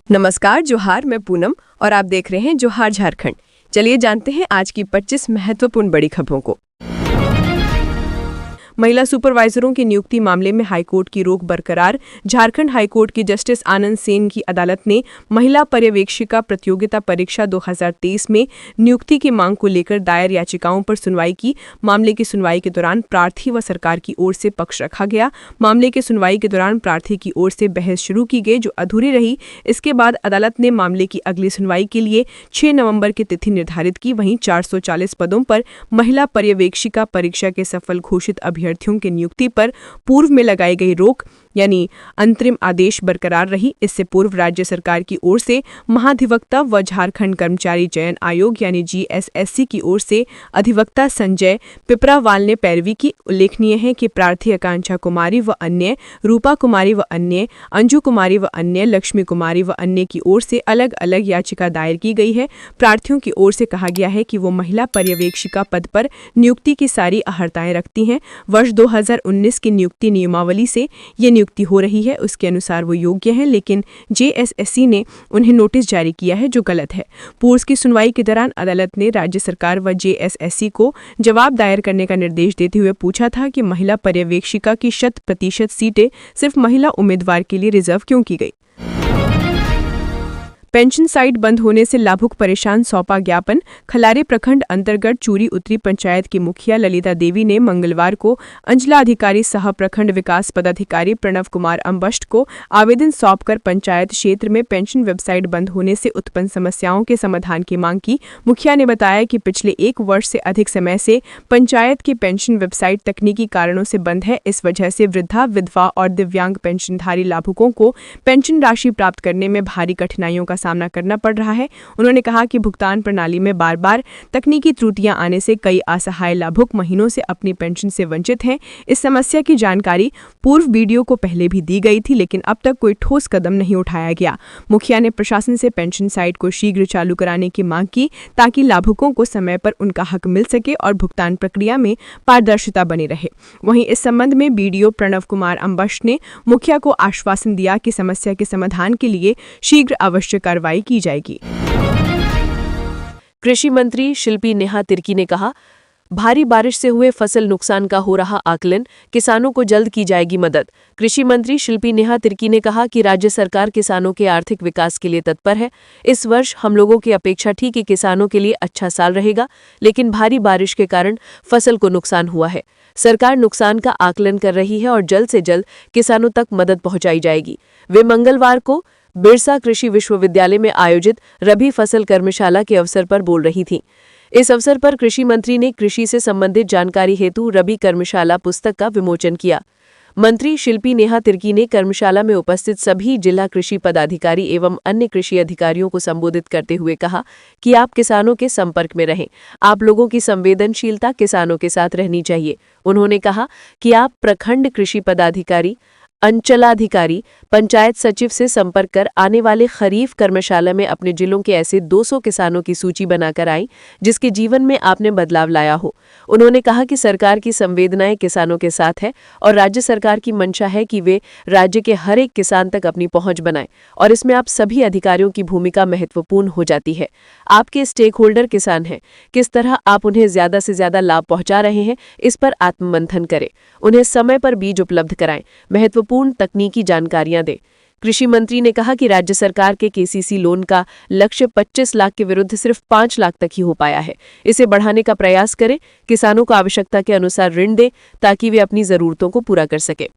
नमस्कार, जोहार। मैं पूनम और आप देख रहे हैं जोहार झारखंड। चलिए जानते हैं आज की 25 महत्वपूर्ण बड़ी खबरों को। महिला सुपरवाइजरों की नियुक्ति मामले में हाईकोर्ट की रोक बरकरार। झारखंड हाईकोर्ट की जस्टिस आनंद सेन की अदालत ने महिला पर्यवेक्षिका प्रतियोगिता परीक्षा 2023 में नियुक्ति की मांग को लेकर दायर याचिकाओं पर सुनवाई की। मामले की सुनवाई के दौरान प्रार्थी व सरकार की ओर से पक्ष रखा गया। मामले की सुनवाई के दौरान प्रार्थी की ओर से बहस शुरू की गई, जो अधूरी रही। इसके बाद अदालत ने मामले की अगली सुनवाई के लिए 6 नवंबर की तिथि निर्धारित की। वहीं 440 पदों पर महिला पर्यवेक्षिका परीक्षा के सफल घोषित अभ्यर्थियों की नियुक्ति पर पूर्व में लगाई गई रोक यानी अंतरिम आदेश बरकरार रही। इससे पूर्व राज्य सरकार की ओर से महाधिवक्ता व झारखंड कर्मचारी चयन आयोग यानी जीएसएससी की ओर से अधिवक्ता संजय पिपरावाल ने पैरवी की। उल्लेखनीय है कि प्रार्थी आकांक्षा कुमारी व अन्य, रूपा कुमारी व अन्य, अंजू कुमारी व अन्य, लक्ष्मी कुमारी व अन्य की ओर से अलग अलग याचिका दायर की गई है। प्रार्थियों की ओर से कहा गया है कि वो महिला पर्यवेक्षिका पद पर नियुक्ति की सारी अहर्ताएं रखती हैं। वर्ष 2019 की नियुक्ति नियमावली से ये नियुक्ति हो रही है, उसके अनुसार वो योग्य हैं, लेकिन जेएसएससी ने उन्हें नोटिस जारी किया है, जो गलत है। पूर्व की सुनवाई के दौरान अदालत ने राज्य सरकार व जेएसएससी को जवाब दायर करने का निर्देश देते हुए पूछा था कि महिला पर्यवेक्षिका की 100% सीटें सिर्फ महिला उम्मीदवार के लिए रिजर्व क्यों की गई। पेंशन साइट बंद होने से लाभुक परेशान, सौंपा ज्ञापन। खलारे प्रखंड अंतर्गत चूरी उत्तरी पंचायत की मुखिया ललिता देवी ने मंगलवार को अंचलाधिकारी सह प्रखंड विकास पदाधिकारी प्रणव कुमार अम्बष्ट को आवेदन सौंपकर पंचायत क्षेत्र में पेंशन वेबसाइट बंद होने से उत्पन्न समस्याओं के समाधान की मांग की। मुखिया ने बताया कि पिछले 1 वर्ष से अधिक समय से पंचायत की पेंशन वेबसाइट तकनीकी कारणों से बंद है। इस वजह से वृद्धा, विधवा और दिव्यांग पेंशनधारी लाभुकों को पेंशन राशि प्राप्त करने में भारी कठिनाइयों का सामना करना पड़ रहा है। उन्होंने कहा कि भुगतान प्रणाली में बार बार तकनीकी त्रुटियां आने से कई असहाय लाभुक महीनों से अपनी पेंशन से वंचित हैं। इस समस्या की जानकारी पूर्व बीडीओ को पहले भी दी गई थी, लेकिन अब तक कोई ठोस कदम नहीं उठाया गया। मुखिया ने प्रशासन से पेंशन साइट को शीघ्र चालू कराने की मांग की, ताकि लाभुकों को समय पर उनका हक मिल सके और भुगतान प्रक्रिया में पारदर्शिता बनी रहे। वहीं इस संबंध में बीडीओ प्रणव कुमार अम्बष्ट ने मुखिया को आश्वासन दिया कि समस्या के समाधान के लिए शीघ्र आवश्यक कार्रवाई की जाएगी। कृषि मंत्री शिल्पी नेहा तिर्की ने कहा, भारी बारिश से हुए फसल नुकसान का हो रहा आकलन, किसानों को जल्द की जाएगी मदद। कृषि मंत्री शिल्पी नेहा तिर्की ने कहा कि राज्य सरकार किसानों के आर्थिक विकास के लिए तत्पर है। इस वर्ष हम लोगों की अपेक्षा थी कि किसानों के लिए अच्छा साल रहेगा, लेकिन भारी बारिश के कारण फसल को नुकसान हुआ है। सरकार नुकसान का आकलन कर रही है और जल्द से जल्द किसानों तक मदद पहुंचाई जाएगी। वे मंगलवार को बिरसा कृषि विश्वविद्यालय में आयोजित रबी फसल कर्मशाला के अवसर पर बोल रही थीं। इस अवसर पर कृषि मंत्री ने कृषि से संबंधित जानकारी हेतु रबी कर्मशाला पुस्तक का विमोचन किया। मंत्री शिल्पी नेहा तिर्की ने कर्मशाला में उपस्थित सभी जिला कृषि पदाधिकारी एवं अन्य कृषि अधिकारियों को संबोधित करते हुए कहा कि आप किसानों के संपर्क में रहें। आप लोगों की संवेदनशीलता किसानों के साथ रहनी चाहिए। उन्होंने कहा कि आप प्रखंड कृषि पदाधिकारी, अंचलाधिकारी, पंचायत सचिव से संपर्क कर आने वाले खरीफ कर्मशाला में अपने जिलों के ऐसे 200 किसानों की सूची बनाकर आएं जिसके जीवन में आपने बदलाव लाया हो। उन्होंने कहा कि सरकार की संवेदनाएं किसानों के साथ है और राज्य सरकार की मंशा है कि वे राज्य के हर एक किसान तक अपनी पहुंच बनाएं, और इसमें आप सभी अधिकारियों की भूमिका महत्वपूर्ण हो जाती है। आपके स्टेक होल्डर किसान हैं, किस तरह आप उन्हें ज्यादा से ज्यादा लाभ पहुंचा रहे हैं, इस पर आत्ममंथन करें। उन्हें समय पर बीज उपलब्ध कराएं, महत्वपूर्ण तकनीकी जानकारियां दें। कृषि मंत्री ने कहा कि राज्य सरकार के केसीसी लोन का लक्ष्य 25 लाख के विरुद्ध सिर्फ 5 लाख तक ही हो पाया है। इसे बढ़ाने का प्रयास करें, किसानों को आवश्यकता के अनुसार ऋण दें ताकि वे अपनी जरूरतों को पूरा कर सकें।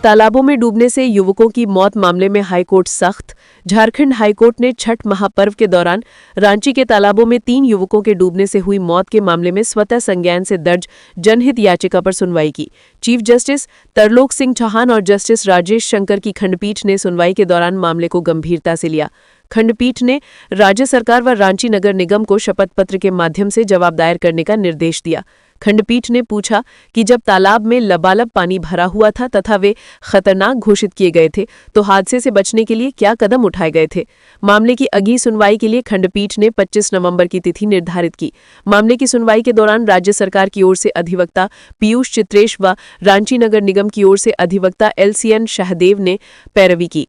तालाबों में डूबने से युवकों की मौत मामले में हाईकोर्ट सख्त। झारखंड हाईकोर्ट ने छठ महापर्व के दौरान रांची के तालाबों में 3 युवकों के डूबने से हुई मौत के मामले में स्वतः संज्ञान से दर्ज जनहित याचिका पर सुनवाई की। चीफ जस्टिस तरलोक सिंह चौहान और जस्टिस राजेश शंकर की खंडपीठ ने सुनवाई के दौरान मामले को गंभीरता से लिया। खंडपीठ ने राज्य सरकार व रांची नगर निगम को शपथ पत्र के माध्यम से जवाब दायर करने का निर्देश दिया। खंडपीठ ने पूछा कि जब तालाब में लबालब पानी भरा हुआ था तथा वे खतरनाक घोषित किए गए थे, तो हादसे से बचने के लिए क्या कदम उठाए गए थे। मामले की अगली सुनवाई के लिए खंडपीठ ने 25 नवंबर की तिथि निर्धारित की। मामले की सुनवाई के दौरान राज्य सरकार की ओर से अधिवक्ता पीयूष चित्रेश व रांची नगर निगम की ओर से अधिवक्ता LCN शाहदेव ने पैरवी की।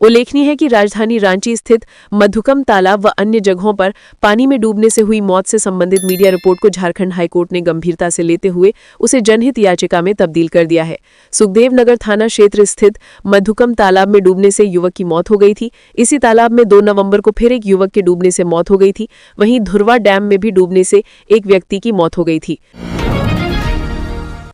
उल्लेखनीय है कि राजधानी रांची स्थित मधुकम तालाब व अन्य जगहों पर पानी में डूबने से हुई मौत से संबंधित मीडिया रिपोर्ट को झारखंड हाईकोर्ट ने गंभीरता से लेते हुए उसे जनहित याचिका में तब्दील कर दिया है। सुखदेव नगर थाना क्षेत्र स्थित मधुकम तालाब में डूबने से युवक की मौत हो गई थी। इसी तालाब में 2 नवंबर को फिर एक युवक के डूबने से मौत हो गई थी। वहीं धुरवा डैम में भी डूबने से एक व्यक्ति की मौत हो गई थी।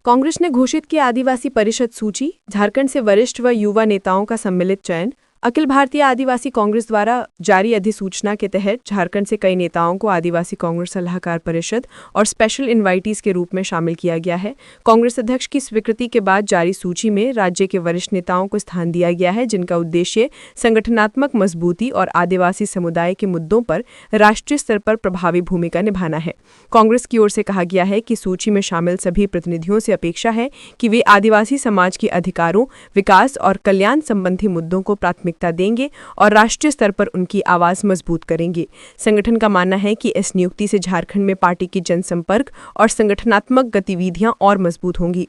कांग्रेस ने घोषित किया आदिवासी परिषद सूची, झारखंड से वरिष्ठ व युवा नेताओं का सम्मिलित चयन। अखिल भारतीय आदिवासी कांग्रेस द्वारा जारी अधिसूचना के तहत झारखंड से कई नेताओं को आदिवासी कांग्रेस सलाहकार परिषद और स्पेशल इनवाइटीज के रूप में शामिल किया गया है। कांग्रेस अध्यक्ष की स्वीकृति के बाद जारी सूची में राज्य के वरिष्ठ नेताओं को स्थान दिया गया है, जिनका उद्देश्य संगठनात्मक मजबूती और आदिवासी समुदाय के मुद्दों पर राष्ट्रीय स्तर पर प्रभावी भूमिका निभाना है। कांग्रेस की ओर से कहा गया है कि सूची में शामिल सभी प्रतिनिधियों से अपेक्षा है कि वे आदिवासी समाज के अधिकारों, विकास और कल्याण संबंधी मुद्दों को प्राथमिकता देंगे और राष्ट्रीय स्तर पर उनकी आवाज मजबूत करेंगे। संगठन का मानना है कि इस नियुक्ति से झारखंड में पार्टी की जनसंपर्क और संगठनात्मक गतिविधियां और मजबूत होंगी।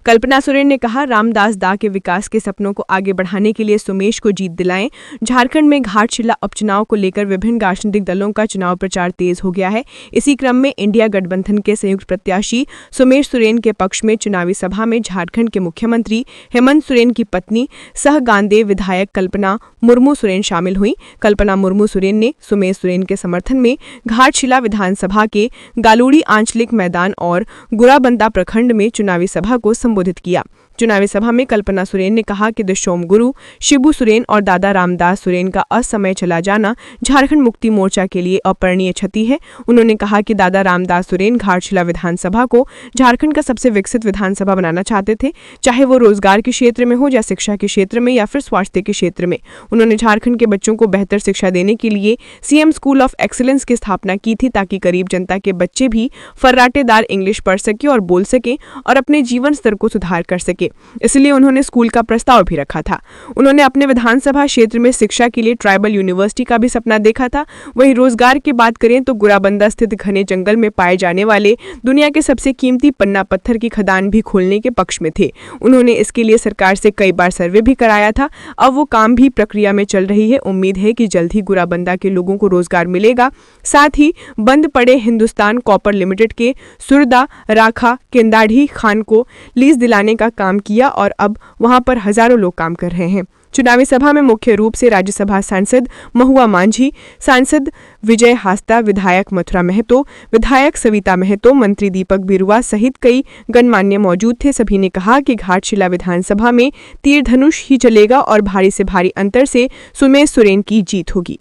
कल्पना सोरेन ने कहा, रामदास दा के विकास के सपनों को आगे बढ़ाने के लिए सुमेश को जीत दिलाएं। झारखंड में घाटशिला उपचुनाव को लेकर विभिन्न राजनीतिक दलों का चुनाव प्रचार तेज हो गया है। इसी क्रम में इंडिया गठबंधन के संयुक्त प्रत्याशी सुमेश सोरेन के पक्ष में चुनावी सभा में झारखंड के मुख्यमंत्री हेमंत सोरेन की पत्नी सह गांधेय विधायक कल्पना मुर्मू सोरेन शामिल हुई। कल्पना मुर्मू सोरेन ने सुमेश सोरेन के समर्थन में घाटशिला विधानसभा के गालूड़ी आंचलिक मैदान और गुराबंदा प्रखंड में चुनावी सभा को संबोधित किया। चुनावी सभा में कल्पना सोरेन ने कहा कि दिशोम गुरु शिबू सोरेन और दादा रामदास सोरेन का असमय चला जाना झारखंड मुक्ति मोर्चा के लिए अपूरणीय क्षति है। उन्होंने कहा कि दादा रामदास सोरेन घाटशिला विधानसभा को झारखंड का सबसे विकसित विधानसभा बनाना चाहते थे, चाहे वो रोजगार के क्षेत्र में हो या शिक्षा के क्षेत्र में या फिर स्वास्थ्य के क्षेत्र में। उन्होंने झारखंड के बच्चों को बेहतर शिक्षा देने के लिए सीएम स्कूल ऑफ एक्सीलेंस की स्थापना की थी, ताकि गरीब जनता के बच्चे भी फर्राटेदार इंग्लिश पढ़ सके और बोल सके और अपने जीवन स्तर को सुधार कर सके। इसलिए उन्होंने स्कूल का प्रस्ताव भी रखा था। उन्होंने अपने विधानसभा क्षेत्र में शिक्षा के लिए ट्राइबल यूनिवर्सिटी का भी सपना देखा था। वहीं रोजगार की बात करें तो गुराबंदा स्थित घने जंगल में पाए जाने वाले दुनिया के सबसे कीमती पन्ना पत्थर की खदान भी खोलने के पक्ष में थे। उन्होंने इसके लिए सरकार से कई बार सर्वे भी कराया था। अब वो काम भी प्रक्रिया में चल रही है। उम्मीद है कि जल्द ही गुराबंदा के लोगों को रोजगार मिलेगा। साथ ही बंद पड़े हिंदुस्तान कॉपर लिमिटेड के सुरदा राखा केंदाढ़ी खान को लीज दिलाने का काम किया और अब वहां पर हजारों लोग काम कर रहे हैं। चुनावी सभा में मुख्य रूप से राज्यसभा सांसद महुआ मांझी, सांसद विजय हास्ता, विधायक मथुरा महतो, विधायक सविता महतो, मंत्री दीपक बिरुआ सहित कई गणमान्य मौजूद थे। सभी ने कहा कि घाटशिला विधानसभा में तीर धनुष ही चलेगा और भारी से भारी अंतर से सुमेश सोरेन की जीत होगी।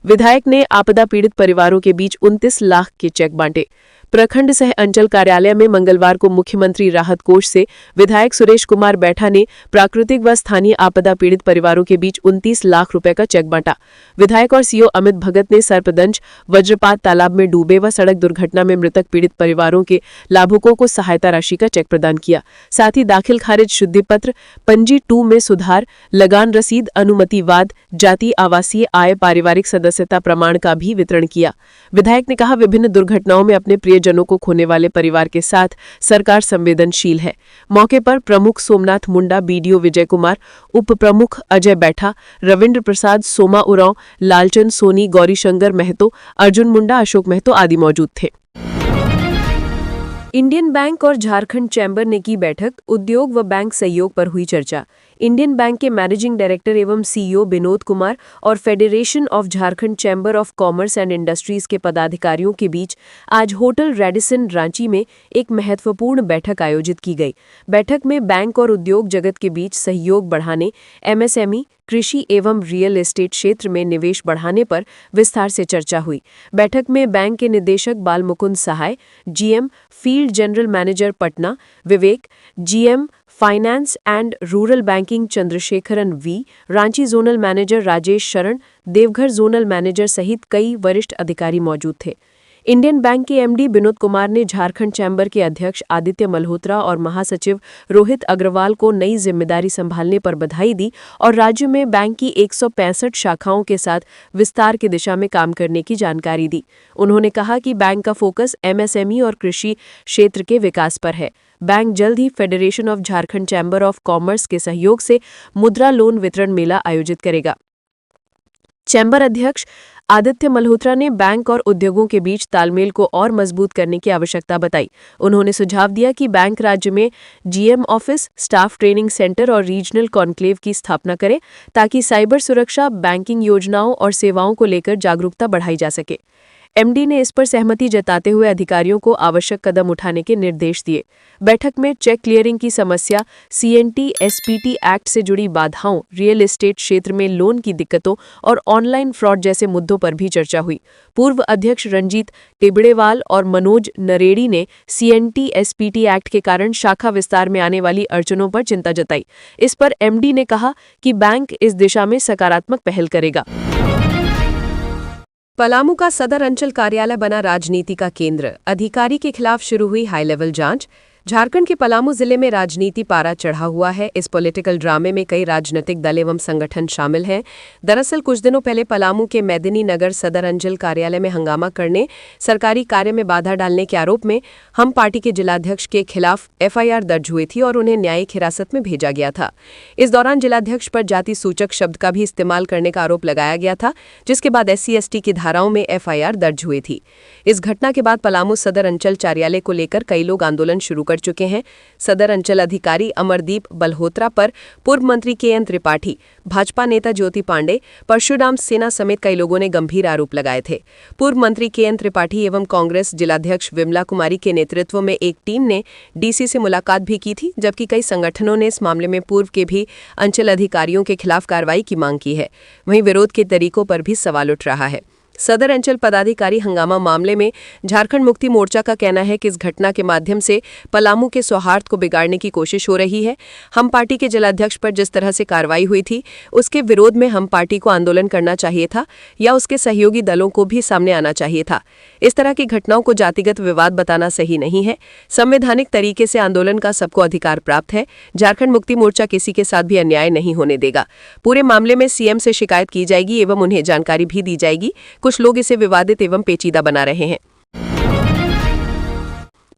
विधायक ने आपदा पीड़ित परिवारों के बीच 29 लाख के चेक बांटे। प्रखंड सह अंचल कार्यालय में मंगलवार को मुख्यमंत्री राहत कोष से विधायक सुरेश कुमार बैठा ने प्राकृतिक व स्थानीय आपदा पीड़ित परिवारों के बीच 29 लाख रुपए का चेक बांटा। विधायक और सीओ अमित भगत ने सर्पदंश, वज्रपात तालाब में डूबे व सड़क दुर्घटना में मृतक पीड़ित परिवारों के लाभुकों को सहायता राशि का चेक प्रदान किया। साथ ही दाखिल खारिज शुद्धि पत्र, पंजी 2 में सुधार, लगान रसीद, अनुमतिवाद, जाति, आवासीय आय, पारिवारिक सदस्यता प्रमाण का भी वितरण किया। विधायक ने कहा, विभिन्न दुर्घटनाओं में अपने जनों को खोने वाले परिवार के साथ सरकार संवेदनशील है। मौके पर प्रमुख सोमनाथ मुंडा, बीडीओ विजय कुमार, उप प्रमुख अजय बैठा, रविंद्र प्रसाद, सोमा उरांव, लालचंद सोनी, गौरीशंकर महतो, अर्जुन मुंडा, अशोक महतो आदि मौजूद थे। इंडियन बैंक और झारखंड चैम्बर ने की बैठक, उद्योग व बैंक सहयोग पर हुई चर्चा। इंडियन बैंक के मैनेजिंग डायरेक्टर एवं सीईओ विनोद कुमार और federation of Jharkhand chamber of commerce and industries के पदाधिकारियों के बीच आज होटल रेडिसन रांची में एक महत्वपूर्ण बैठक आयोजित की गई। बैठक में बैंक और उद्योग जगत के बीच सहयोग बढ़ाने, एमएसएमई, कृषि एवं रियल एस्टेट क्षेत्र में निवेश बढ़ाने पर विस्तार से चर्चा हुई। बैठक में बैंक के निदेशक Bal Mukund Sahay, GM field general manager Patna Vivek, GM finance and rural banking Chandrasekharan V, Ranchi zonal manager Rajesh Sharan, Deoghar zonal manager सहित कई वरिष्ठ अधिकारी मौजूद थे। इंडियन बैंक के एमडी विनोद कुमार ने झारखंड चैम्बर के अध्यक्ष आदित्य मल्होत्रा और महासचिव रोहित अग्रवाल को नई जिम्मेदारी संभालने पर बधाई दी और राज्य में बैंक की 165 शाखाओं के साथ विस्तार की दिशा में काम करने की जानकारी दी। उन्होंने कहा कि बैंक का फोकस एमएसएमई और कृषि क्षेत्र के विकास पर है। बैंक जल्द ही federation of Jharkhand chamber of commerce के सहयोग से मुद्रा लोन वितरण मेला आयोजित करेगा। चैम्बर अध्यक्ष आदित्य मल्होत्रा ने बैंक और उद्योगों के बीच तालमेल को और मजबूत करने की आवश्यकता बताई। उन्होंने सुझाव दिया कि बैंक राज्य में GM office, staff training centre और रीजनल कॉन्क्लेव की स्थापना करे ताकि साइबर सुरक्षा, बैंकिंग योजनाओं और सेवाओं को लेकर जागरूकता बढ़ाई जा सके। एमडी ने इस पर सहमति जताते हुए अधिकारियों को आवश्यक कदम उठाने के निर्देश दिए। बैठक में चेक क्लियरिंग की समस्या, सीएनटी एसपीटी एक्ट से जुड़ी बाधाओं, रियल एस्टेट क्षेत्र में लोन की दिक्कतों और ऑनलाइन फ्रॉड जैसे मुद्दों पर भी चर्चा हुई। पूर्व अध्यक्ष रंजीत टिबड़ेवाल और मनोज नरेड़ी ने सीएनटी एसपीटी एक्ट के कारण शाखा विस्तार में आने वाली अड़चनों पर चिंता जताई। इस पर एमडी ने कहा कि बैंक इस दिशा में सकारात्मक पहल करेगा। पलामू का सदर अंचल कार्यालय बना राजनीति का केंद्र, अधिकारी के खिलाफ शुरू हुई हाई लेवल जांच। झारखंड के पलामू जिले में राजनीति पारा चढ़ा हुआ है। इस पॉलिटिकल ड्रामे में कई राजनीतिक दल एवं संगठन शामिल हैं। दरअसल कुछ दिनों पहले पलामू के मेदिनी नगर सदर अंचल कार्यालय में हंगामा करने, सरकारी कार्य में बाधा डालने के आरोप में हम पार्टी के जिलाध्यक्ष के खिलाफ एफआईआर दर्ज हुई थी और उन्हें न्यायिक हिरासत में भेजा गया था। इस दौरान जिलाध्यक्ष पर जाति सूचक शब्द का भी इस्तेमाल करने का आरोप लगाया गया था, जिसके बाद SC/ST की धाराओं में एफआईआर दर्ज हुई थी। इस घटना के बाद पलामू सदर अंचल कार्यालय को लेकर कई लोग आंदोलन शुरू कर चुके हैं। सदर अंचल अधिकारी अमरदीप बल्होत्रा पर पूर्व मंत्री KN त्रिपाठी, भाजपा नेता ज्योति पांडे, परशुराम सेना समेत कई लोगों ने गंभीर आरोप लगाए थे। पूर्व मंत्री KN त्रिपाठी एवं कांग्रेस जिलाध्यक्ष विमला कुमारी के नेतृत्व में एक टीम ने DC से मुलाकात भी की थी, जबकि कई संगठनों ने इस मामले में पूर्व के भी अंचल अधिकारियों के खिलाफ कार्रवाई की मांग की है। वहीं विरोध के तरीकों पर भी सवाल उठ रहा है। सदर अंचल पदाधिकारी हंगामा मामले में झारखंड मुक्ति मोर्चा का कहना है कि इस घटना के माध्यम से पलामू के सौहार्द को बिगाड़ने की कोशिश हो रही है। हम पार्टी के जिलाध्यक्ष पर जिस तरह से कार्रवाई हुई थी, उसके विरोध में हम पार्टी को आंदोलन करना चाहिए था या उसके सहयोगी दलों को भी सामने आना चाहिए था। इस तरह की घटनाओं को जातिगत विवाद बताना सही नहीं है। संवैधानिक तरीके से आंदोलन का सबको अधिकार प्राप्त है। झारखंड मुक्ति मोर्चा किसी के साथ भी अन्याय नहीं होने देगा। पूरे मामले में CM से शिकायत की जाएगी एवं उन्हें जानकारी भी दी जाएगी। कुछ लोग इसे विवादित एवं पेचीदा बना रहे हैं।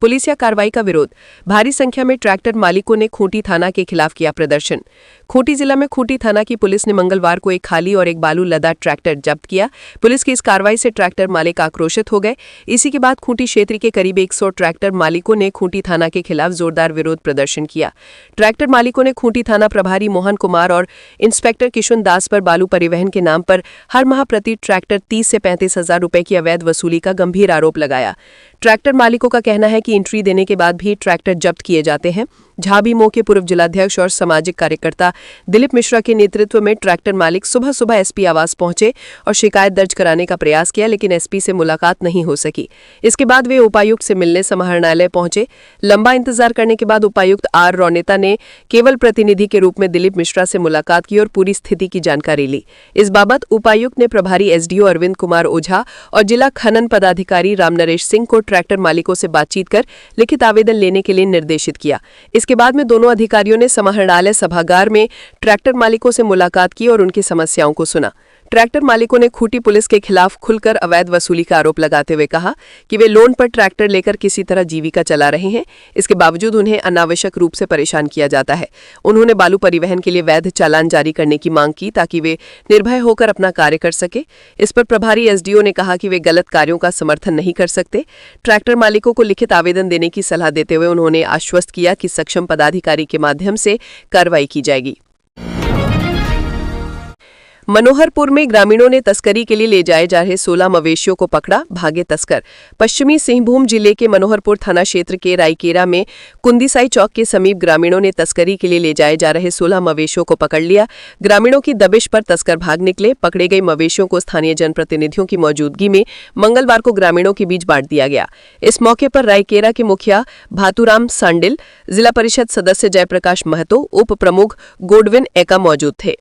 पुलिस या कार्रवाई का विरोध। भारी संख्या में ट्रैक्टर मालिकों ने खूंटी थाना के खिलाफ किया प्रदर्शन। खूंटी जिला में खूंटी थाना की पुलिस ने मंगलवार को एक खाली और एक बालू लदा ट्रैक्टर जब्त किया। पुलिस की इस कार्रवाई से ट्रैक्टर मालिक आक्रोशित हो गए। इसी के बाद खूंटी क्षेत्र के करीब 100 ट्रैक्टर मालिकों ने खूंटी थाना के खिलाफ जोरदार विरोध प्रदर्शन किया। ट्रैक्टर मालिकों ने खूंटी थाना प्रभारी मोहन कुमार और इंस्पेक्टर किशुन दास पर बालू परिवहन के नाम पर हर माह प्रति ट्रैक्टर 30 से 35 हजार रुपए की अवैध वसूली का गंभीर आरोप लगाया। ट्रैक्टर मालिकों का कहना है कि एंट्री देने के बाद भी ट्रैक्टर जब्त किए जाते हैं। झाबीमो के पूर्व जिलाध्यक्ष और सामाजिक कार्यकर्ता दिलीप मिश्रा के नेतृत्व में ट्रैक्टर मालिक सुबह सुबह SP आवास पहुंचे और शिकायत दर्ज कराने का प्रयास किया, लेकिन SP से मुलाकात नहीं हो सकी। इसके बाद वे उपायुक्त से मिलने समाहरणालय पहुंचे। लंबा इंतजार करने के बाद उपायुक्त R रोनेता ने केवल प्रतिनिधि के रूप में दिलीप मिश्रा से मुलाकात की और पूरी स्थिति की जानकारी ली। इस बाबत उपायुक्त ने प्रभारी SDO अरविंद कुमार ओझा और जिला खनन पदाधिकारी रामनरेश सिंह को ट्रैक्टर मालिकों से बातचीत कर लिखित आवेदन लेने के लिए निर्देशित किया। इसके बाद में दोनों अधिकारियों ने समाहरणालय सभागार में ट्रैक्टर मालिकों से मुलाकात की और उनकी समस्याओं को सुना। ट्रैक्टर मालिकों ने खूंटी पुलिस के खिलाफ खुलकर अवैध वसूली का आरोप लगाते हुए कहा कि वे लोन पर ट्रैक्टर लेकर किसी तरह जीविका चला रहे हैं। इसके बावजूद उन्हें अनावश्यक रूप से परेशान किया जाता है। उन्होंने बालू परिवहन के लिए वैध चालान जारी करने की मांग की ताकि वे निर्भय होकर अपना कार्य कर सके। इस पर प्रभारी SDO ने कहा कि वे गलत कार्यों का समर्थन नहीं कर सकते। ट्रैक्टर मालिकों को लिखित आवेदन देने की सलाह देते हुए उन्होंने आश्वस्त किया कि सक्षम पदाधिकारी के माध्यम से कार्रवाई की जाएगी। मनोहरपुर में ग्रामीणों ने तस्करी के लिए ले जाए जा रहे 16 मवेशियों को पकड़ा, भागे तस्कर। पश्चिमी सिंहभूम जिले के मनोहरपुर थाना क्षेत्र के रायकेरा में कुंदीसाई चौक के समीप ग्रामीणों ने तस्करी के लिए ले जाए जा रहे 16 मवेशियों को पकड़ लिया। ग्रामीणों की दबिश पर तस्कर भाग निकले। पकड़े गए मवेशियों को स्थानीय जनप्रतिनिधियों की मौजूदगी में मंगलवार को ग्रामीणों के बीच बांट दिया गया। इस मौके पर रायकेरा के मुखिया भातुराम सांडिल, जिला परिषद सदस्य जयप्रकाश महतो, उप प्रमुख गोडविन एका मौजूद थे।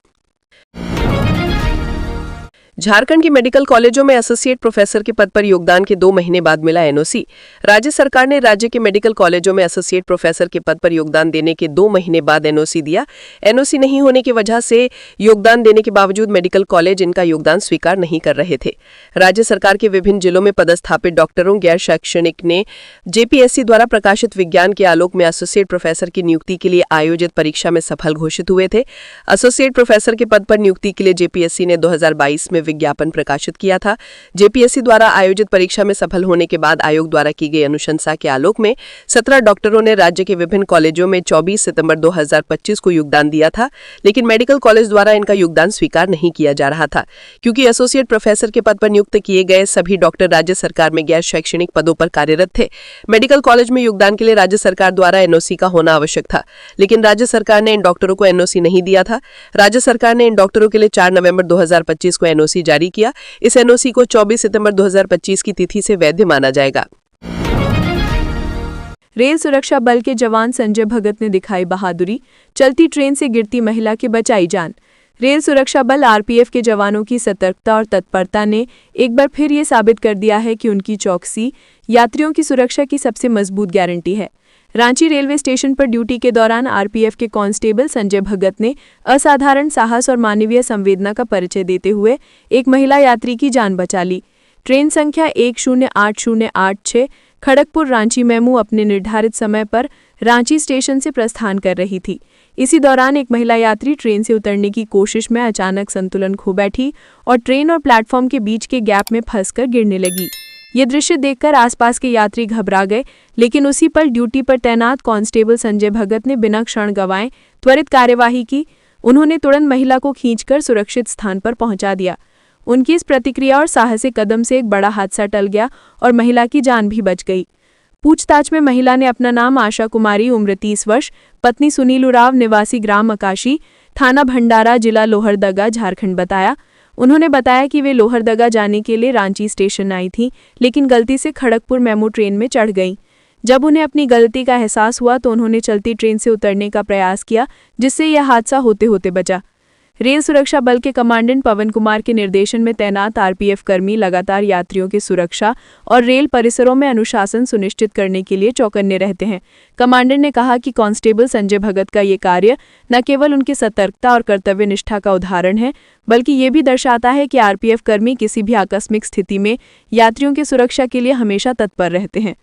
झारखंड के मेडिकल कॉलेजों में एसोसिएट प्रोफेसर के पद पर योगदान के 2 महीने बाद मिला एनओसी। राज्य सरकार ने राज्य के मेडिकल कॉलेजों में एसोसिएट प्रोफेसर के पद पर योगदान देने के 2 महीने बाद एनओसी दिया। एनओसी नहीं होने की वजह से योगदान देने के बावजूद मेडिकल कॉलेज इनका योगदान स्वीकार नहीं कर रहे थे। राज्य सरकार के विभिन्न जिलों में पदस्थापित डॉक्टरों गैर शैक्षणिक ने जेपीएससी द्वारा प्रकाशित विज्ञान के आलोक में एसोसिएट प्रोफेसर की नियुक्ति के लिए आयोजित परीक्षा में सफल घोषित हुए थे। एसोसिएट प्रोफेसर के पद पर नियुक्ति के लिए जेपीएससी ने 2022 में विज्ञापन प्रकाशित किया था। जेपीएससी द्वारा आयोजित परीक्षा में सफल होने के बाद आयोग द्वारा की गई अनुशंसा के आलोक में 17 डॉक्टरों ने राज्य के विभिन्न कॉलेजों में 24 सितंबर 2025 को योगदान दिया था, लेकिन मेडिकल कॉलेज द्वारा इनका योगदान स्वीकार नहीं किया जा रहा था, क्योंकि एसोसिएट प्रोफेसर के पद पर नियुक्त किए गए सभी डॉक्टर राज्य सरकार में गैर शैक्षणिक पदों पर कार्यरत थे। मेडिकल कॉलेज में योगदान के लिए राज्य सरकार द्वारा एनओसी का होना आवश्यक था, लेकिन राज्य सरकार ने इन डॉक्टरों को एनओसी नहीं दिया था। राज्य सरकार ने इन डॉक्टरों के लिए 4 नवंबर 2025 को एनओसी जारी किया। इस एनओसी को 24 सितंबर 2025 की तिथि से वैध माना जाएगा। रेल सुरक्षा बल के जवान संजय भगत ने दिखाई बहादुरी, चलती ट्रेन से गिरती महिला की बचाई जान। रेल सुरक्षा बल आरपीएफ के जवानों की सतर्कता और तत्परता ने एक बार फिर ये साबित कर दिया है कि उनकी चौकसी यात्रियों की सुरक्षा की सबसे मजबूत गारंटी है। रांची रेलवे स्टेशन पर ड्यूटी के दौरान आरपीएफ के कांस्टेबल संजय भगत ने असाधारण साहस और मानवीय संवेदना का परिचय देते हुए एक महिला यात्री की जान बचा ली। ट्रेन संख्या 108086 खड़गपुर रांची मेमू अपने निर्धारित समय पर रांची स्टेशन से प्रस्थान कर रही थी। इसी दौरान एक महिला यात्री ट्रेन से उतरने की कोशिश में अचानक संतुलन खो बैठी और ट्रेन और प्लेटफॉर्म के बीच के गैप में फंसकर गिरने लगी। ये दृश्य देखकर आसपास के यात्री घबरा गए, लेकिन उसी पल ड्यूटी पर तैनात कांस्टेबल संजय भगत ने बिना क्षण गंवाए त्वरित कार्यवाही की। उन्होंने तुरंत महिला को खींचकर सुरक्षित स्थान पर पहुंचा दिया। उनकी इस प्रतिक्रिया और साहसिक कदम से एक बड़ा हादसा टल गया और महिला की जान भी बच गई। पूछताछ में महिला ने अपना नाम आशा कुमारी, उम्र 30 वर्ष, पत्नी सुनील उरांव, निवासी ग्राम अकाशी, थाना भंडारा, जिला लोहरदगा, झारखंड बताया। उन्होंने बताया कि वे लोहरदगा जाने के लिए रांची स्टेशन आई थीं, लेकिन गलती से खड़गपुर मेमू ट्रेन में चढ़ गईं। जब उन्हें अपनी गलती का एहसास हुआ तो उन्होंने चलती ट्रेन से उतरने का प्रयास किया, जिससे यह हादसा होते होते बचा। रेल सुरक्षा बल के कमांडेंट पवन कुमार के निर्देशन में तैनात आरपीएफ कर्मी लगातार यात्रियों की सुरक्षा और रेल परिसरों में अनुशासन सुनिश्चित करने के लिए चौकन्ने रहते हैं। कमांडेंट ने कहा कि कांस्टेबल संजय भगत का ये कार्य न केवल उनकी सतर्कता और कर्तव्य निष्ठा का उदाहरण है, बल्कि ये भी दर्शाता है कि आरपीएफ कर्मी किसी भी आकस्मिक स्थिति में यात्रियों की सुरक्षा के लिए हमेशा तत्पर रहते हैं।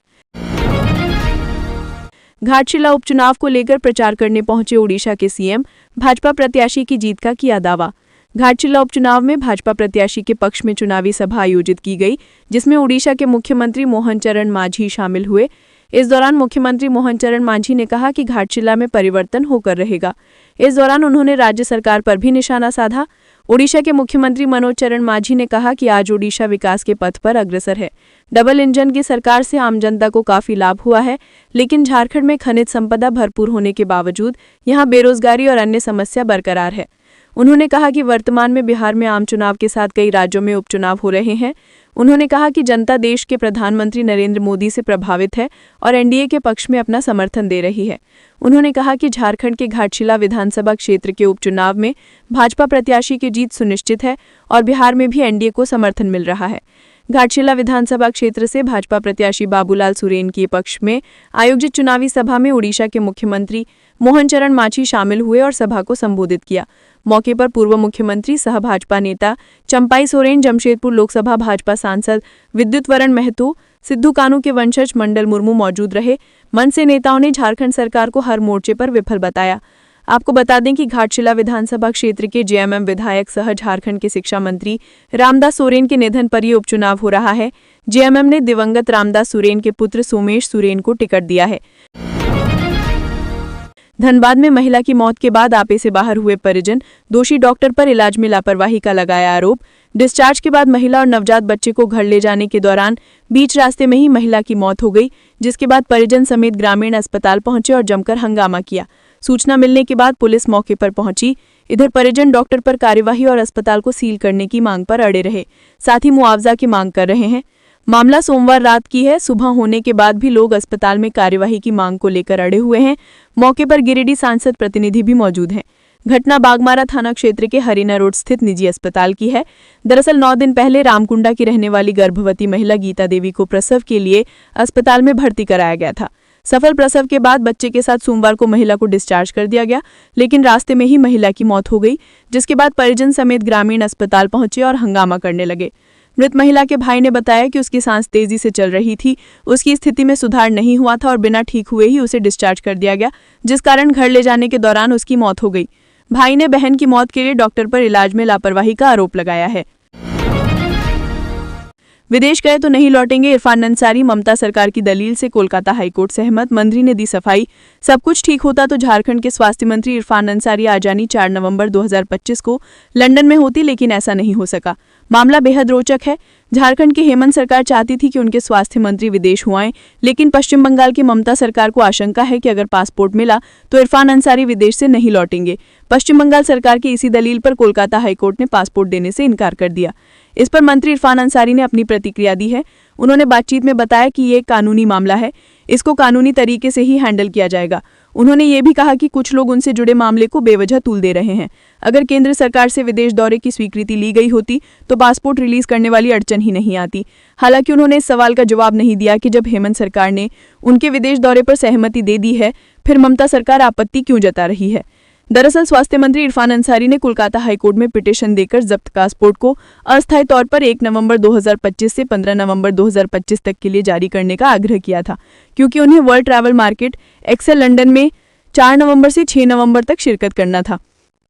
घाटशिला उपचुनाव को लेकर प्रचार करने पहुंचे ओडिशा के सीएम, भाजपा प्रत्याशी की जीत का किया दावा। घाटशिला उपचुनाव में भाजपा प्रत्याशी के पक्ष में चुनावी सभा आयोजित की गई, जिसमें ओडिशा के मुख्यमंत्री मोहन चरण मांझी शामिल हुए। इस दौरान मुख्यमंत्री मोहन चरण मांझी ने कहा कि घाटशिला में परिवर्तन होकर रहेगा। इस दौरान उन्होंने राज्य सरकार पर भी निशाना साधा। ओडिशा के मुख्यमंत्री मनोज चरण मांझी ने कहा कि आज ओडिशा विकास के पथ पर अग्रसर है। डबल इंजन की सरकार से आम जनता को काफी लाभ हुआ है, लेकिन झारखंड में खनिज संपदा भरपूर होने के बावजूद यहां बेरोजगारी और अन्य समस्या बरकरार है। उन्होंने कहा कि वर्तमान में बिहार में आम चुनाव के साथ कई राज्यों में उपचुनाव हो रहे हैं। उन्होंने कहा कि जनता देश के प्रधानमंत्री नरेंद्र मोदी से प्रभावित है और एनडीए के पक्ष में अपना समर्थन दे रही है। उन्होंने कहा कि झारखंड के घाटशिला विधानसभा क्षेत्र के उपचुनाव में भाजपा प्रत्याशी की जीत सुनिश्चित है और बिहार में भी एनडीए को समर्थन मिल रहा है। घाटशिला विधानसभा क्षेत्र से भाजपा प्रत्याशी बाबूलाल सुरेन के पक्ष में आयोजित चुनावी सभा में ओडिशा के मुख्यमंत्री मोहन चरण मांझी शामिल हुए और सभा को संबोधित किया। मौके पर पूर्व मुख्यमंत्री सह भाजपा नेता चंपाई सोरेन, जमशेदपुर लोकसभा भाजपा सांसद विद्युत वरण महतो, सिद्धू कानू के वंशज मंडल मुर्मू मौजूद रहे। मंच से नेताओं ने झारखंड सरकार को हर मोर्चे पर विफल बताया। आपको बता दें कि घाटशिला विधानसभा क्षेत्र के जेएमएम विधायक सह झारखंड के शिक्षा मंत्री रामदास सोरेन के निधन पर यह उपचुनाव हो रहा है। जेएमएम ने दिवंगत रामदास सोरेन के पुत्र सोमेश सोरेन को टिकट दिया है। धनबाद में महिला की मौत के बाद आपे से बाहर हुए परिजन, दोषी डॉक्टर पर इलाज में लापरवाही का लगाया आरोप। डिस्चार्ज के बाद महिला और नवजात बच्चे को घर ले जाने के दौरान बीच रास्ते में ही महिला की मौत हो गई, जिसके बाद परिजन समेत ग्रामीण अस्पताल पहुंचे और जमकर हंगामा किया। सूचना मिलने के बाद पुलिस मौके पर पहुंची। इधर परिजन डॉक्टर पर कार्यवाही और अस्पताल को सील करने की मांग पर अड़े रहे, साथ ही मुआवजा की मांग कर रहे हैं। मामला सोमवार रात की है। सुबह होने के बाद भी लोग अस्पताल में कार्यवाही की मांग को लेकर अड़े हुए हैं। मौके पर गिरिडीह सांसद प्रतिनिधि भी मौजूद हैं। घटना बागमारा थाना क्षेत्र के हरिना रोड स्थित निजी अस्पताल की है। दरअसल 9 दिन पहले रामकुंडा की रहने वाली गर्भवती महिला गीता देवी को प्रसव के लिए अस्पताल में भर्ती कराया गया था। सफल प्रसव के बाद बच्चे के साथ सोमवार को महिला को डिस्चार्ज कर दिया गया, लेकिन रास्ते में ही महिला की मौत हो गई, जिसके बाद परिजन समेत ग्रामीण अस्पताल पहुंचे और हंगामा करने लगे। मृत महिला के भाई ने बताया कि उसकी सांस तेजी से चल रही थी, उसकी स्थिति में सुधार नहीं हुआ था और बिना ठीक हुए ही उसे डिस्चार्ज कर दिया गया, जिस कारण घर ले जाने के दौरान उसकी मौत हो गई। भाई ने बहन की मौत के लिए डॉक्टर पर इलाज में लापरवाही का आरोप लगाया है। विदेश गए तो नहीं लौटेंगे इरफान अंसारी, ममता सरकार की दलील से कोलकाता हाईकोर्ट सहमत, मंत्री ने दी सफाई। सब कुछ ठीक होता तो झारखंड के स्वास्थ्य मंत्री इरफान अंसारी आ जानी 4 नवंबर 2025 को लंदन में होती, लेकिन ऐसा नहीं हो सका। मामला बेहद रोचक है। झारखंड की हेमंत सरकार चाहती थी कि उनके स्वास्थ्य मंत्री विदेश हुआएं, लेकिन पश्चिम बंगाल की ममता सरकार को आशंका है कि अगर पासपोर्ट मिला तो इरफान अंसारी विदेश से नहीं लौटेंगे। पश्चिम बंगाल सरकार की इसी दलील पर कोलकाता हाईकोर्ट ने पासपोर्ट देने से इनकार कर दिया। इस पर मंत्री इरफान अंसारी ने अपनी प्रतिक्रिया दी है। उन्होंने बातचीत में बताया कि ये एक कानूनी मामला है, इसको कानूनी तरीके से ही हैंडल किया जाएगा। उन्होंने ये भी कहा कि कुछ लोग उनसे जुड़े मामले को बेवजह तूल दे रहे हैं। अगर केंद्र सरकार से विदेश दौरे की स्वीकृति ली गई होती तो पासपोर्ट रिलीज करने वाली अड़चन ही नहीं आती। हालांकि उन्होंने इस सवाल का जवाब नहीं दिया कि जब हेमंत सरकार ने उनके विदेश दौरे पर सहमति दे दी है, फिर ममता सरकार आपत्ति क्यों जता रही है। दरअसल स्वास्थ्य मंत्री इरफान अंसारी ने कोलकाता हाईकोर्ट में पिटीशन देकर जब्त पासपोर्ट को अस्थायी तौर पर 1 नवंबर 2025 से 15 नवंबर 2025 तक के लिए जारी करने का आग्रह किया था, क्योंकि उन्हें world travel market Excel London में 4 नवंबर से 6 नवंबर तक शिरकत करना था।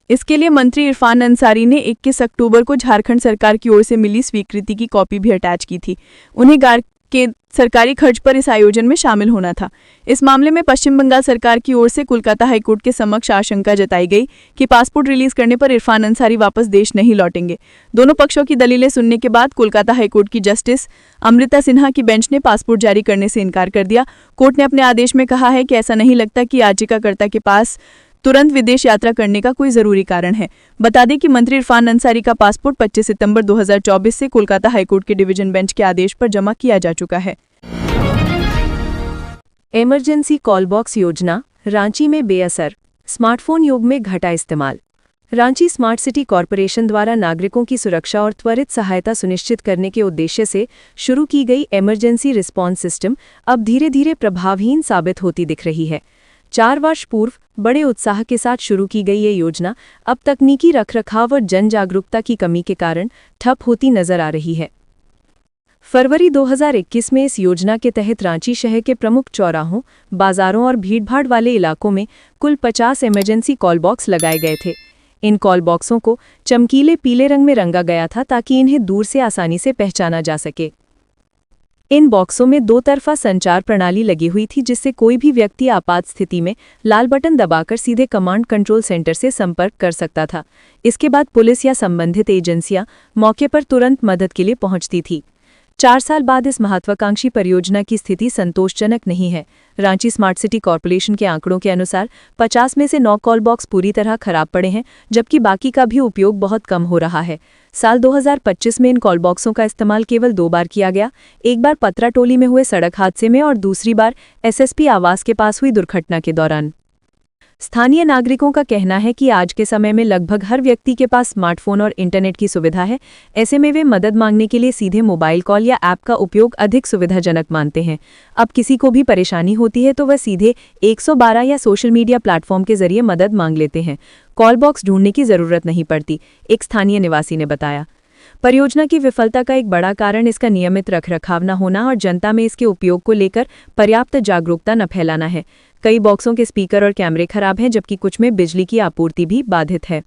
इसके लिए मंत्री इरफान अंसारी ने 21 अक्टूबर को झारखंड सरकार की ओर से मिली स्वीकृति की कॉपी भी अटैच की थी। उन्हें के सरकारी खर्च पर इस आयोजन में शामिल होना था। इस मामले में पश्चिम बंगाल सरकार की ओर से कोलकाता हाईकोर्ट के समक्ष आशंका जताई गई कि पासपोर्ट रिलीज करने पर इरफान अंसारी वापस देश नहीं लौटेंगे। दोनों पक्षों की दलीलें सुनने के बाद कोलकाता हाईकोर्ट की जस्टिस अमृता सिन्हा की बेंच ने पासपोर्ट जारी करने से इनकार कर दिया। कोर्ट ने अपने आदेश में कहा है कि ऐसा नहीं लगता कि याचिकाकर्ता के पास तुरंत विदेश यात्रा करने का कोई जरूरी कारण है। बता दें कि मंत्री इरफान अंसारी का पासपोर्ट 25 सितंबर 2024 से कोलकाता हाईकोर्ट के डिवीजन बेंच के आदेश पर जमा किया जा चुका है। इमरजेंसी कॉल बॉक्स योजना रांची में बेअसर, स्मार्टफोन युग में घटा इस्तेमाल। रांची स्मार्ट सिटी कॉरपोरेशन द्वारा नागरिकों की सुरक्षा और त्वरित सहायता सुनिश्चित करने के उद्देश्य से शुरू की गई इमरजेंसी रिस्पॉन्स सिस्टम अब धीरे धीरे प्रभावहीन साबित होती दिख रही है। 4 वर्ष पूर्व बड़े उत्साह के साथ शुरू की गई ये योजना अब तकनीकी रखरखाव और जन जागरूकता की कमी के कारण ठप होती नजर आ रही है। फरवरी 2021 में इस योजना के तहत रांची शहर के प्रमुख चौराहों, बाजारों और भीड़भाड़ वाले इलाकों में कुल 50 इमरजेंसी कॉल बॉक्स लगाए गए थे। इन कॉल बॉक्सों को चमकीले पीले रंग में रंगा गया था ताकि इन्हें दूर से आसानी से पहचाना जा सके। इन बॉक्सों में 2 तरफा संचार प्रणाली लगी हुई थी, जिससे कोई भी व्यक्ति आपात स्थिति में लाल बटन दबाकर सीधे कमांड कंट्रोल सेंटर से संपर्क कर सकता था। इसके बाद पुलिस या संबंधित एजेंसियां मौके पर तुरंत मदद के लिए पहुंचती थी। 4 साल बाद इस महत्वाकांक्षी परियोजना की स्थिति संतोषजनक नहीं है। रांची स्मार्ट सिटी कॉरपोरेशन के आंकड़ों के अनुसार 50 में से 9 कॉल बॉक्स पूरी तरह खराब पड़े हैं, जबकि बाकी का भी उपयोग बहुत कम हो रहा है। साल 2025 में इन कॉल बॉक्सों का इस्तेमाल केवल 2 बार किया गया, एक बार पतराटोली में हुए सड़क हादसे में और दूसरी बार एसएसपी आवास के पास हुई दुर्घटना के दौरान। स्थानीय नागरिकों का कहना है कि आज के समय में लगभग हर व्यक्ति के पास स्मार्टफोन और इंटरनेट की सुविधा है। ऐसे में वे मदद मांगने के लिए सीधे मोबाइल कॉल या ऐप का उपयोग अधिक सुविधाजनक मानते हैं। अब किसी को भी परेशानी होती है तो वह सीधे 112 या सोशल मीडिया प्लेटफॉर्म के जरिए मदद मांग लेते हैं। कॉल बॉक्स ढूंढने की जरूरत नहीं पड़ती, एक स्थानीय निवासी ने बताया। परियोजना की विफलता का एक बड़ा कारण इसका नियमित रखरखाव न होना और जनता में इसके उपयोग को लेकर पर्याप्त जागरूकता न फैलाना है। कई बॉक्सों के स्पीकर और कैमरे खराब हैं, जबकि कुछ में बिजली की आपूर्ति भी बाधित है।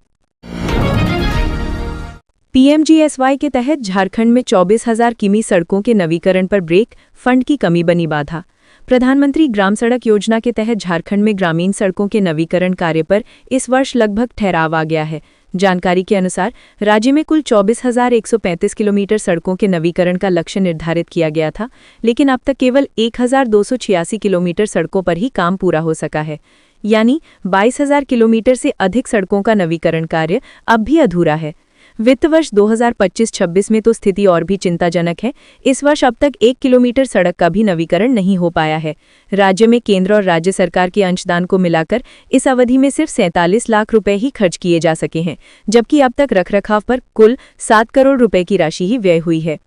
पीएमजीएसवाई के तहत झारखंड में 24,000 किमी सड़कों के नवीकरण पर ब्रेक, फंड की कमी बनी बाधा। प्रधानमंत्री ग्राम सड़क योजना के तहत झारखंड में ग्रामीण सड़कों के नवीकरण कार्य पर इस वर्ष लगभग ठहराव आ गया है। जानकारी के अनुसार राज्य में कुल 24,135 किलोमीटर सड़कों के नवीकरण का लक्ष्य निर्धारित किया गया था, लेकिन अब तक केवल 1,286 किलोमीटर सड़कों पर ही काम पूरा हो सका है। यानी 22,000 किलोमीटर से अधिक सड़कों का नवीकरण कार्य अब भी अधूरा है। वित्त वर्ष 2025-26 में तो स्थिति और भी चिंताजनक है। इस वर्ष अब तक 1 किलोमीटर सड़क का भी नवीकरण नहीं हो पाया है। राज्य में केंद्र और राज्य सरकार के अंशदान को मिलाकर इस अवधि में सिर्फ 47 लाख रुपए ही खर्च किए जा सके हैं, जबकि अब तक रखरखाव पर कुल 7 करोड़ रुपए की राशि ही व्यय हुई है।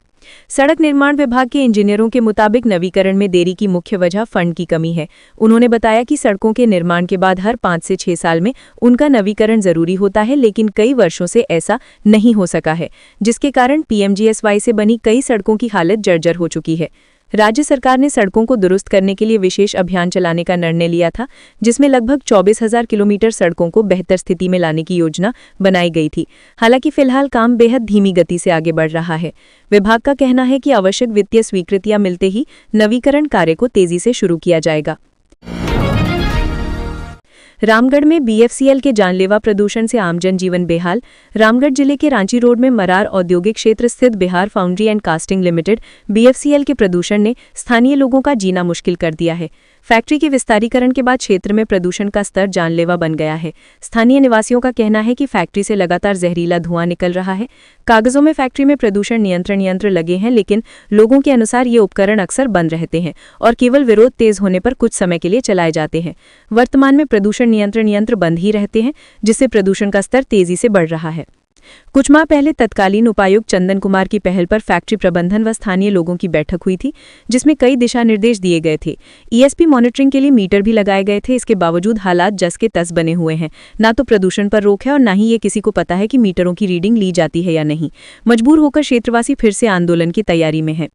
सड़क निर्माण विभाग के इंजीनियरों के मुताबिक नवीकरण में देरी की मुख्य वजह फंड की कमी है। उन्होंने बताया कि सड़कों के निर्माण के बाद हर 5 से 6 साल में उनका नवीकरण जरूरी होता है, लेकिन कई वर्षों से ऐसा नहीं हो सका है, जिसके कारण पीएमजीएसवाई से बनी कई सड़कों की हालत जर्जर हो चुकी है। राज्य सरकार ने सड़कों को दुरुस्त करने के लिए विशेष अभियान चलाने का निर्णय लिया था, जिसमें लगभग 24,000 किलोमीटर सड़कों को बेहतर स्थिति में लाने की योजना बनाई गई थी। हालांकि फिलहाल काम बेहद धीमी गति से आगे बढ़ रहा है। विभाग का कहना है कि आवश्यक वित्तीय स्वीकृतियां मिलते ही नवीकरण कार्य को तेजी से शुरू किया जाएगा। रामगढ़ में बीएफसीएल के जानलेवा प्रदूषण से आम जनजीवन बेहाल। रामगढ़ जिले के रांची रोड में मरार औद्योगिक क्षेत्र स्थित Bihar foundry and casting limited BFCL के प्रदूषण ने स्थानीय लोगों का जीना मुश्किल कर दिया है। फैक्ट्री के विस्तारीकरण के बाद क्षेत्र में प्रदूषण का स्तर जानलेवा बन गया है। स्थानीय निवासियों का कहना है कि फैक्ट्री से लगातार जहरीला धुआं निकल रहा है। कागजों में फैक्ट्री में प्रदूषण नियंत्रण यंत्र लगे हैं, लेकिन लोगों के अनुसार ये उपकरण अक्सर बंद रहते हैं और केवल विरोध तेज होने पर कुछ समय के लिए चलाए जाते हैं। वर्तमान में प्रदूषण नियंत्रण यंत्र बंद ही रहते हैं, जिससे प्रदूषण का स्तर तेजी से बढ़ रहा है। कुछ माह पहले तत्कालीन उपायुक्त चंदन कुमार की पहल पर फैक्ट्री प्रबंधन व स्थानीय लोगों की बैठक हुई थी, जिसमें कई दिशा निर्देश दिए गए थे। ईएसपी मॉनिटरिंग के लिए मीटर भी लगाए गए थे। इसके बावजूद हालात जस के तस बने हुए हैं। ना तो प्रदूषण पर रोक है और ना ही ये किसी को पता है कि मीटरों की रीडिंग ली जाती है या नहीं। मजबूर होकर क्षेत्रवासी फिर से आंदोलन की तैयारी में है।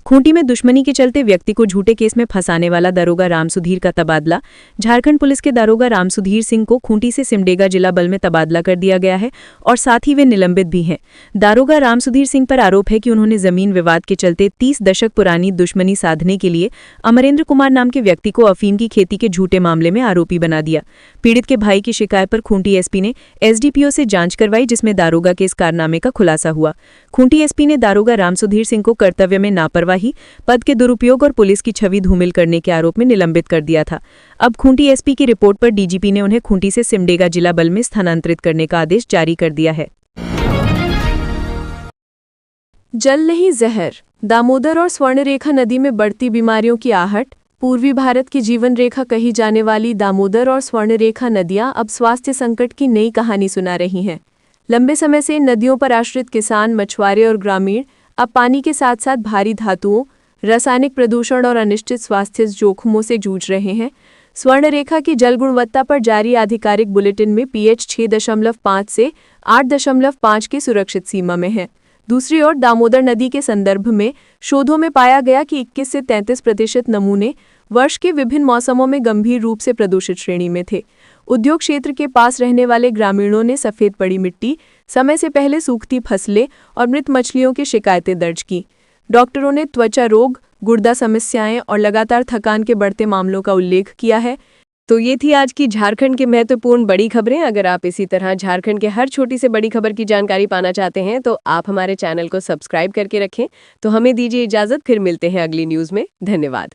खूंटी में दुश्मनी के चलते व्यक्ति को झूठे केस में फंसाने वाला दारोगा रामसुधीर का तबादला। झारखंड पुलिस के दारोगा रामसुधीर सिंह को खूंटी से सिमडेगा जिला बल में तबादला कर दिया गया है और साथ ही वे निलंबित भी हैं। दारोगा रामसुधीर सिंह पर आरोप है कि उन्होंने जमीन विवाद के चलते 30 दशक पुरानी दुश्मनी साधने के लिए अमरेंद्र कुमार नाम के व्यक्ति को अफीम की खेती के झूठे मामले में आरोपी बना दिया। पीड़ित के भाई की शिकायत पर खूंटी एसपी ने एसडीपीओ से जांच करवाई, जिसमें दारोगा के इस कारनामे का खुलासा हुआ। खूंटी एसपी ने दारोगा रामसुधीर सिंह को कर्तव्य में लापरवाही, पद के दुरुपयोग और पुलिस की छवि धूमिल करने के आरोप में निलंबित कर दिया था। अब खूंटी एसपी की रिपोर्ट पर डीजीपी ने उन्हें खूंटी से सिमडेगा जिला बल में स्थानांतरित करने का आदेश जारी कर दिया है। जल नहीं जहर। दामोदर और स्वर्णरेखा नदी में बढ़ती बीमारियों की आहट। पूर्वी भारत की जीवन रेखा कही जाने वाली दामोदर और स्वर्णरेखा नदियां अब स्वास्थ्य संकट की नई कहानी सुना रही हैं। लंबे समय से इन नदियों पर आश्रित किसान, मछुआरे और ग्रामीण अब पानी के साथ साथ भारी धातुओं, रासायनिक प्रदूषण और अनिश्चित स्वास्थ्य जोखिमों से जूझ रहे हैं। स्वर्णरेखा की जल गुणवत्ता पर जारी आधिकारिक बुलेटिन में पीएच 6.5 से 8.5 की सुरक्षित सीमा में है। दूसरी ओर दामोदर नदी के संदर्भ में शोधों में पाया गया कि 21 से 33% नमूने वर्ष के विभिन्न मौसमों में गंभीर रूप से प्रदूषित श्रेणी में थे। उद्योग क्षेत्र के पास रहने वाले ग्रामीणों ने सफेद पड़ी मिट्टी, समय से पहले सूखती फसलें और मृत मछलियों की शिकायतें दर्ज की। डॉक्टरों ने त्वचा रोग, गुर्दा समस्याएं और लगातार थकान के बढ़ते मामलों का उल्लेख किया है। तो ये थी आज की झारखंड की महत्वपूर्ण बड़ी खबरें। अगर आप इसी तरह झारखंड के हर छोटी से बड़ी खबर की जानकारी पाना चाहते हैं तो आप हमारे चैनल को सब्सक्राइब करके रखें। तो हमें दीजिए इजाजत, फिर मिलते हैं अगली न्यूज़ में। धन्यवाद।